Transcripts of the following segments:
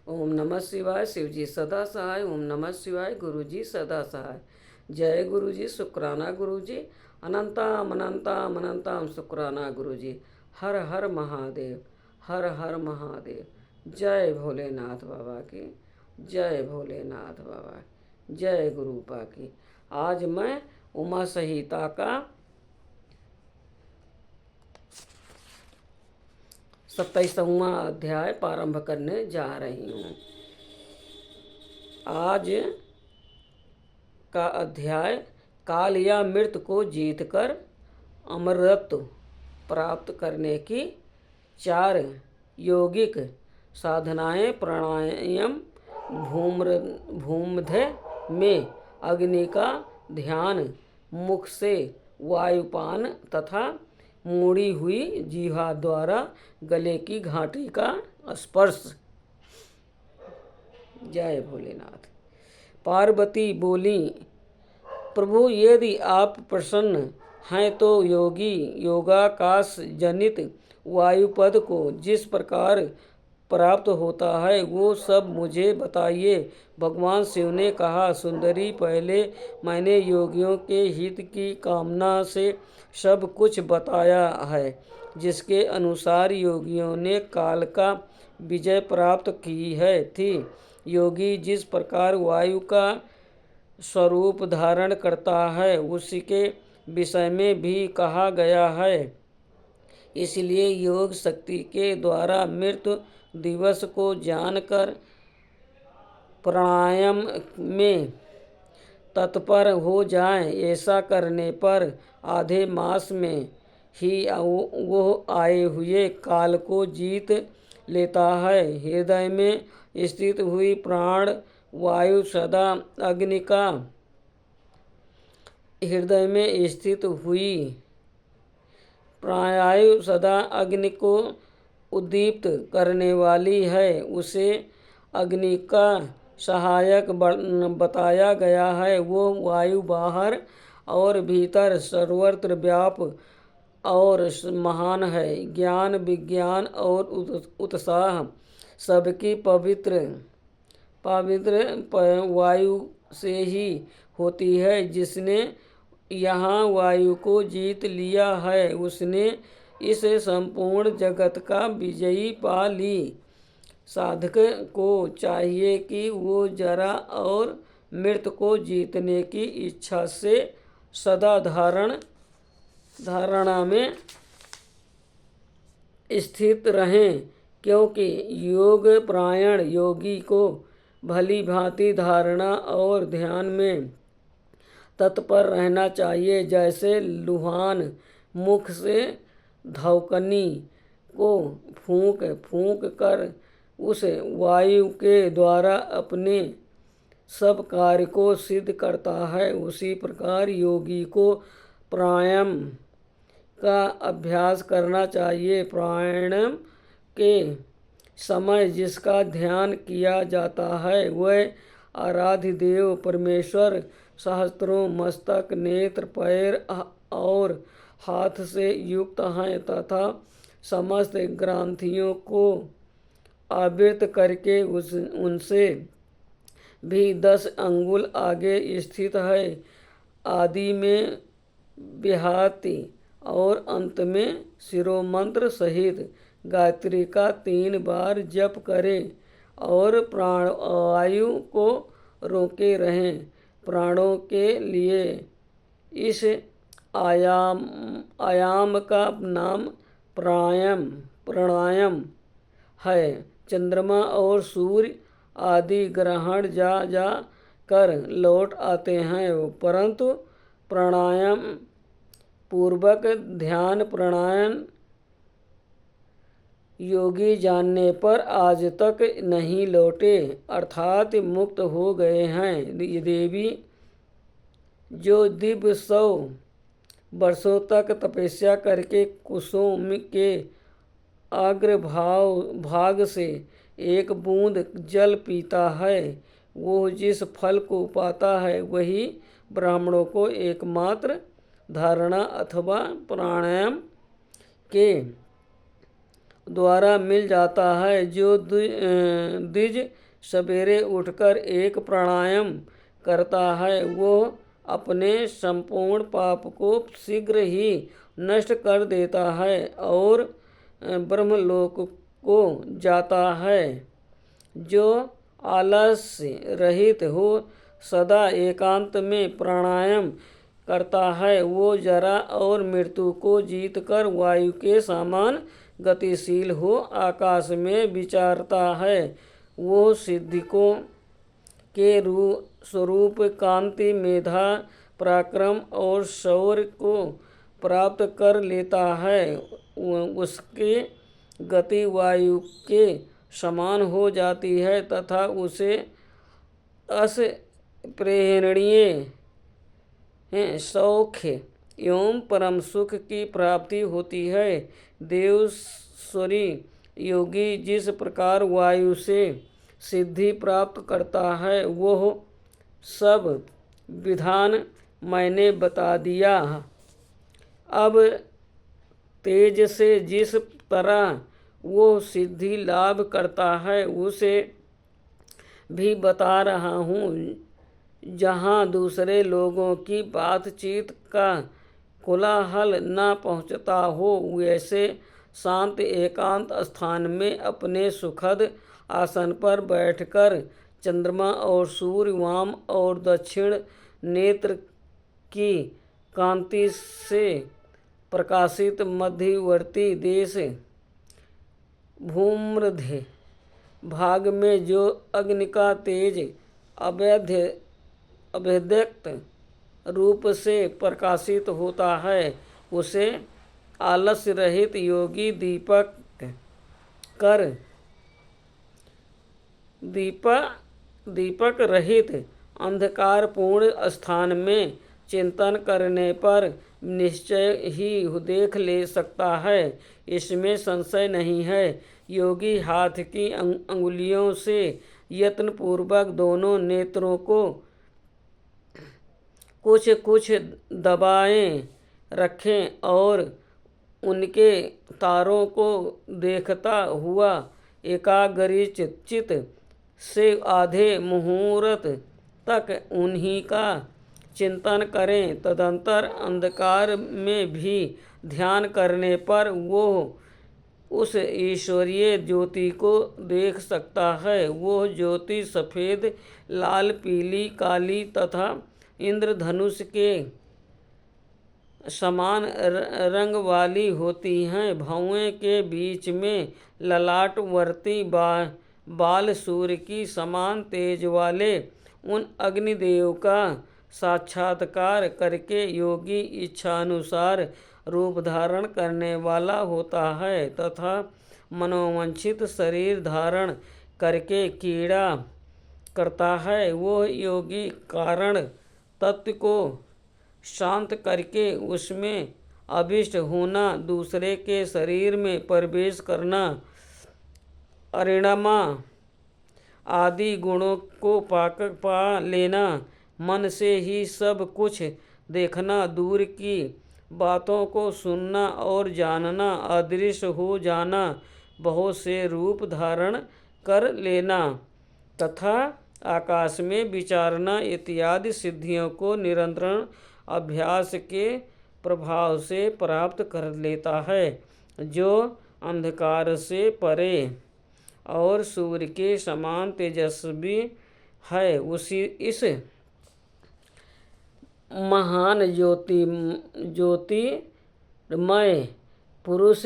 ओम नमः शिवाय। शिव जी सदा सहाय। ओम नमः शिवाय। गुरु जी सदा सहाय। जय गुरु जी। शुक्राना गुरु जी। अनंताम अनंताम अनंताम शुक्राना गुरु जी। हर हर महादेव। हर हर महादेव। जय भोलेनाथ बाबा की। जय भोलेनाथ बाबा की। जय गुरुपा की। आज मैं उमा संहिता का 27वां अध्याय प्रारंभ करने जा रही हूँ। आज का अध्याय काल या मृत्यु को जीतकर अमरत्व प्राप्त करने की 4 यौगिक साधनाएं। प्राणायाम, भूमध्य में अग्नि का ध्यान, मुख से वायुपान तथा मुड़ी हुई जीवा द्वारा गले की घाटी का स्पर्श। जय भोलेनाथ। पार्वती बोली, प्रभु यदि आप प्रसन्न हैं तो योगाकाश जनित वायुपद को जिस प्रकार प्राप्त होता है वो सब मुझे बताइए। भगवान शिव ने कहा, सुंदरी, पहले मैंने योगियों के हित की कामना से सब कुछ बताया है, जिसके अनुसार योगियों ने काल का विजय प्राप्त की है थी। योगी जिस प्रकार वायु का स्वरूप धारण करता है उसके विषय में भी कहा गया है। इसलिए योग शक्ति के द्वारा मृत्यु दिवस को जानकर प्राणायाम में तत्पर हो जाएं। ऐसा करने पर आधे मास में ही वो आए हुए काल को जीत लेता है। हृदय में स्थित हुई प्राण वायु सदा अग्नि का हृदय में स्थित हुई प्राणायु सदा अग्नि को उद्दीप्त करने वाली है। उसे अग्नि का सहायक बताया गया है। वो वायु बाहर और भीतर सर्वत्र व्याप और महान है। ज्ञान, विज्ञान और उत्साह सबकी पवित्र वायु से ही होती है। जिसने यहाँ वायु को जीत लिया है उसने इस संपूर्ण जगत का विजयी पा ली। साधक को चाहिए कि वो जरा और मृत्यु को जीतने की इच्छा से सदा धारणा में स्थित रहें, क्योंकि योग परायण योगी को भली भांति धारणा और ध्यान में तत्पर रहना चाहिए। जैसे लुहान मुख से धौकनी को फूंक फूंक कर उस वायु के द्वारा अपने सब कार्य को सिद्ध करता है, उसी प्रकार योगी को प्राणायाम का अभ्यास करना चाहिए। प्राणायाम के समय जिसका ध्यान किया जाता है वह आराध्य देव परमेश्वर सहस्त्रों मस्तक, नेत्र, पैर और हाथ से युक्त हैं तथा समस्त ग्रंथियों को आवृत करके उनसे भी 10 अंगुल आगे स्थित है। आदि में बिहाती और अंत में शिरोमंत्र सहित गायत्री का 3 बार जप करें और प्राणवायु को रोके रहें। प्राणों के लिए इस आयाम का नाम प्राणायाम है। चंद्रमा और सूर्य आदि ग्रहण जा कर लौट आते हैं, परंतु प्राणायाम पूर्वक ध्यान प्राणायाम योगी जानने पर आज तक नहीं लौटे, अर्थात मुक्त हो गए हैं। देवी जो दिव्य 100 वर्षों तक तपस्या करके कुसुम के भाग से एक बूंद जल पीता है, वो जिस फल को पाता है वही ब्राह्मणों को एकमात्र धारणा अथवा प्राणायाम के द्वारा मिल जाता है। जो द्विज सवेरे उठकर एक प्राणायाम करता है वो अपने संपूर्ण पाप को शीघ्र ही नष्ट कर देता है और ब्रह्मलोक को जाता है। जो आलस्य रहित हो सदा एकांत में प्राणायाम करता है वो जरा और मृत्यु को जीतकर वायु के समान गतिशील हो आकाश में विचरता है। वो सिद्धिकों के स्वरूप कांति, मेधा, पराक्रम और शौर्य को प्राप्त कर लेता है। उसकी गति वायु के समान हो जाती है तथा उसे अस्पृहणीय सौख्य एवं परम सुख की प्राप्ति होती है। देवस्वरी योगी जिस प्रकार वायु से सिद्धि प्राप्त करता है वह सब विधान मैंने बता दिया। अब तेज से जिस तरह वो सिद्धि लाभ करता है उसे भी बता रहा हूँ। जहाँ दूसरे लोगों की बातचीत का कोलाहल न पहुँचता हो वैसे शांत एकांत स्थान में अपने सुखद आसन पर बैठकर चंद्रमा और सूर्य वाम और दक्षिण नेत्र की कांति से प्रकाशित मध्यवर्ती देश भूमध्य भाग में जो अग्नि का तेज अभेद्यक्त रूप से प्रकाशित होता है उसे आलस्य रहित योगी दीपक रहित अंधकारपूर्ण स्थान में चिंतन करने पर निश्चय ही देख ले सकता है। इसमें संशय नहीं है। योगी हाथ की अंगुलियों से यत्नपूर्वक दोनों नेत्रों को कुछ कुछ दबाए रखें और उनके तारों को देखता हुआ एकाग्रचित्त से आधे मुहूर्त तक उन्हीं का चिंतन करें। तदंतर अंधकार में भी ध्यान करने पर वो उस ईश्वरीय ज्योति को देख सकता है। वो ज्योति सफ़ेद, लाल, पीली, काली तथा इंद्रधनुष के समान रंग वाली होती हैं। भौएं के बीच में ललाटवर्ती बाल सूर्य की समान तेज वाले उन अग्निदेव का साक्षात्कार करके योगी इच्छानुसार रूप धारण करने वाला होता है तथा मनोवांछित शरीर धारण करके क्रीड़ा करता है। वो योगी कारण तत्व को शांत करके उसमें अभिष्ट होना, दूसरे के शरीर में प्रवेश करना, अरिणमा आदि गुणों को पा लेना, मन से ही सब कुछ देखना, दूर की बातों को सुनना और जानना, अदृश्य हो जाना, बहुत से रूप धारण कर लेना तथा आकाश में विचारना इत्यादि सिद्धियों को निरंतर अभ्यास के प्रभाव से प्राप्त कर लेता है। जो अंधकार से परे और सूर्य के समान तेजस्वी है उसी इस महान ज्योतिर्मय पुरुष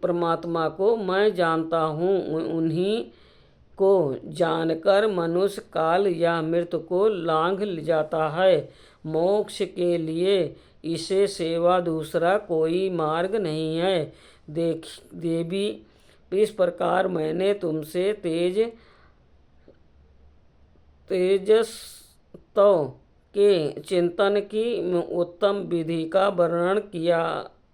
परमात्मा को मैं जानता हूँ। उन्हीं को जानकर मनुष्य काल या मृत्यु को लांघ जाता है। मोक्ष के लिए इसे सेवा दूसरा कोई मार्ग नहीं है। देवी, इस प्रकार मैंने तुमसे तेजस्तव के चिंतन की उत्तम विधि का वर्णन किया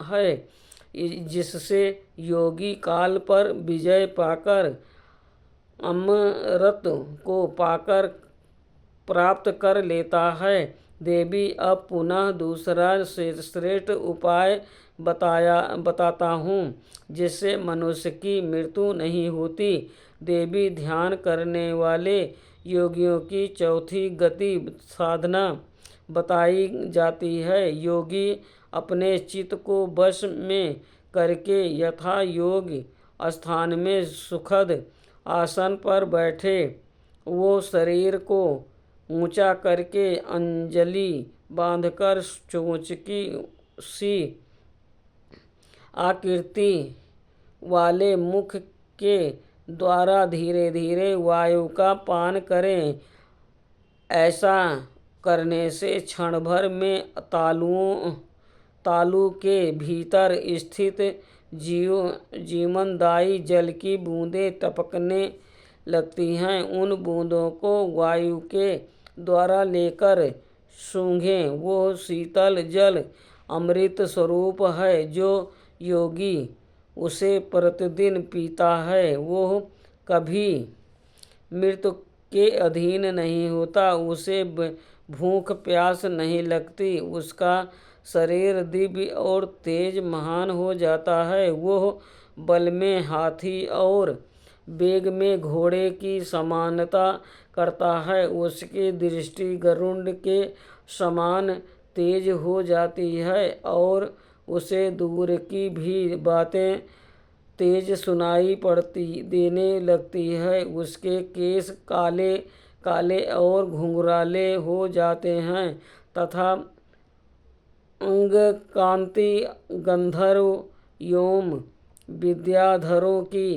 है, जिससे योगी काल पर विजय पाकर अमृत को पाकर प्राप्त कर लेता है। देवी, अब पुनः दूसरा श्रेष्ठ उपाय बताता हूँ, जिससे मनुष्य की मृत्यु नहीं होती। देवी ध्यान करने वाले योगियों की चौथी गति साधना बताई जाती है। योगी अपने चित्त को वश में करके यथा योग स्थान में सुखद आसन पर बैठे। वो शरीर को ऊंचा करके अंजलि बांधकर चोंच की सी आकृति वाले मुख के द्वारा धीरे धीरे वायु का पान करें। ऐसा करने से क्षण भर में तालु के भीतर स्थित जीवनदायी जल की बूंदें टपकने लगती हैं। उन बूंदों को वायु के द्वारा लेकर सूंघें। वो शीतल जल अमृत स्वरूप है। जो योगी उसे प्रतिदिन पीता है, वो कभी मृत्यु के अधीन नहीं होता। उसे भूख प्यास नहीं लगती। उसका शरीर दिव्य और तेज महान हो जाता है। वो बल में हाथी और वेग में घोड़े की समानता करता है। उसकी दृष्टि गरुड़ के समान तेज हो जाती है और उसे दूर की भी बातें तेज सुनाई देने लगती है। उसके केस काले काले और घुंघराले हो जाते हैं तथा अंग कांति गंधर्व एवं विद्याधरों की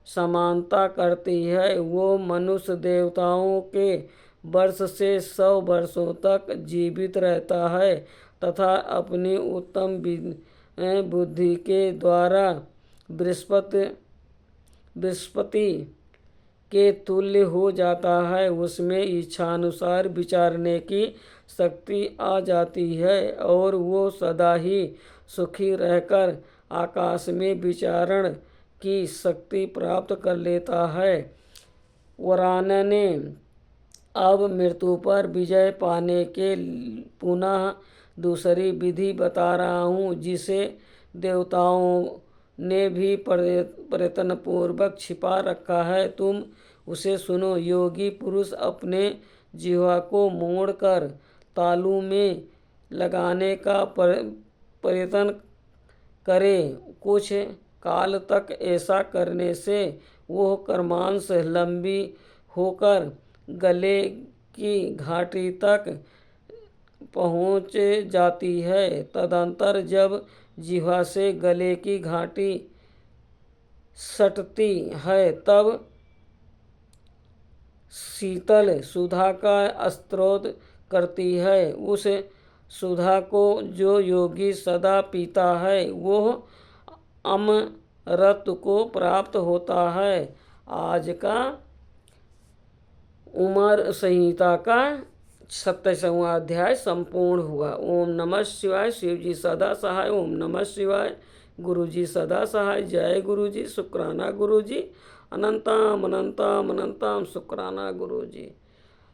समानता करती है। वो मनुष्य देवताओं के वर्ष से 100 वर्षों तक जीवित रहता है तथा अपनी उत्तम बुद्धि के द्वारा बृहस्पति के तुल्य हो जाता है। उसमें इच्छानुसार विचारने की शक्ति आ जाती है और वो सदा ही सुखी रहकर आकाश में विचरण की शक्ति प्राप्त कर लेता है। वरान ने अब मृत्यु पर विजय पाने के पुनः दूसरी विधि बता रहा हूँ, जिसे देवताओं ने भी प्रयत्नपूर्वक छिपा रखा है। तुम उसे सुनो। योगी पुरुष अपने जिह्वा को मोड़कर तालु में लगाने का प्रयत्न करे। कुछ काल तक ऐसा करने से वह कर्मांश लंबी होकर गले की घाटी तक पहुँच जाती है। तदंतर जब जिह्वा से गले की घाटी सटती है, तब शीतल सुधा का स्रोत करती है। उस सुधा को जो योगी सदा पीता है, वो अमरत्व को प्राप्त होता है। आज का उमर संहिता का 27वां अध्याय संपूर्ण हुआ। ओम नमः शिवाय। शिव जी सदा सहाय। ओम नमः शिवाय। गुरु जी सदा सहाय। जय गुरु जी। शुक्राना गुरु जी। अनंतम अनंतम अनंतम शुक्राना गुरु जी।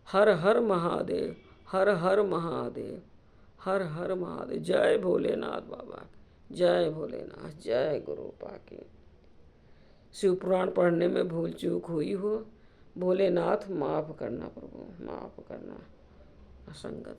हर हर महादेव। हर हर महादेव। हर हर महादेव। जय भोलेनाथ बाबा। जय भोलेनाथ। जय गुरु पाके। शिव पुराण पढ़ने में भूल चूक हुई हो, भोलेनाथ माफ़ करना प्रभु, माफ़ करना। असंगत